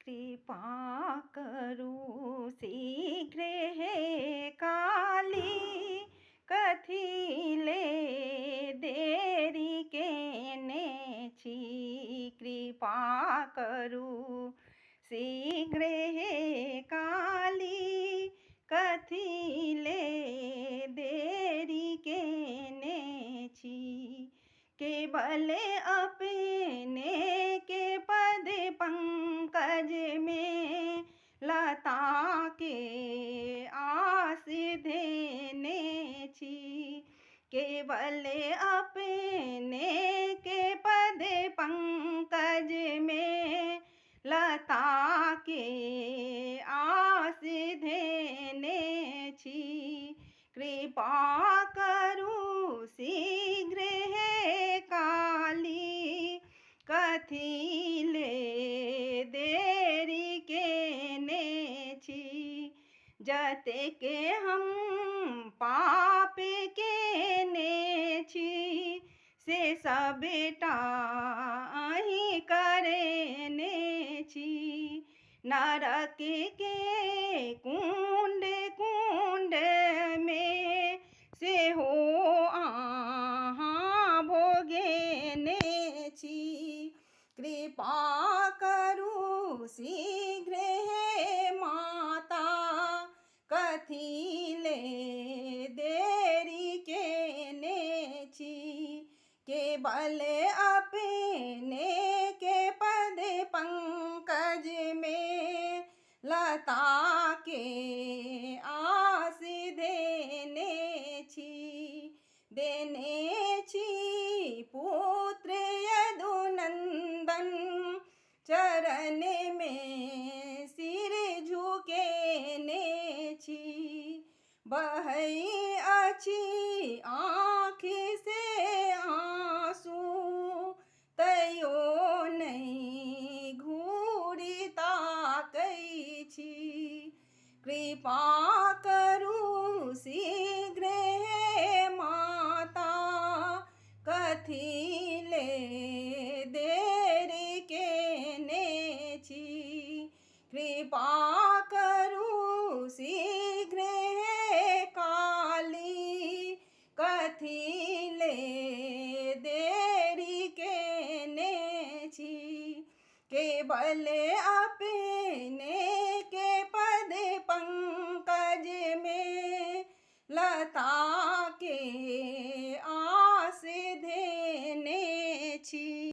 कृपा करू शीघ्र हे काली, कथिले देरी केने छी। कृपा करू शीघ्र हे काली, कथिले देरी केने छी। केवल अपने के पद पंकज में लता के आस देने छी। केवल अपने के पद पंकज में लता के आस देने छी। कृपा करू शीघ्र हे काली, कथिले देरी केने छी। जतेक हम पाप केने छी, से सबटा अहीं करेने छी। नरक के कुंड कुंड में से हो आहाँ भोगेने छी। कृपा करू शीघ्र हे माता, कथिले देरी केने छी। केवल अपने के पद पंकज में लता के आस देने छी। देने छी पुत्र यदुनंदन, चरण में सिर झुकेने छी। बहई अछि आँख से आंसू, तैयो नहीं घूरी ताकै छी। कृपा करू शीघ्र हे माता, कथिले देरी केने छी। कृपा करू शीघ्र हे काली, कथिले देरी केने छी। केवल अपने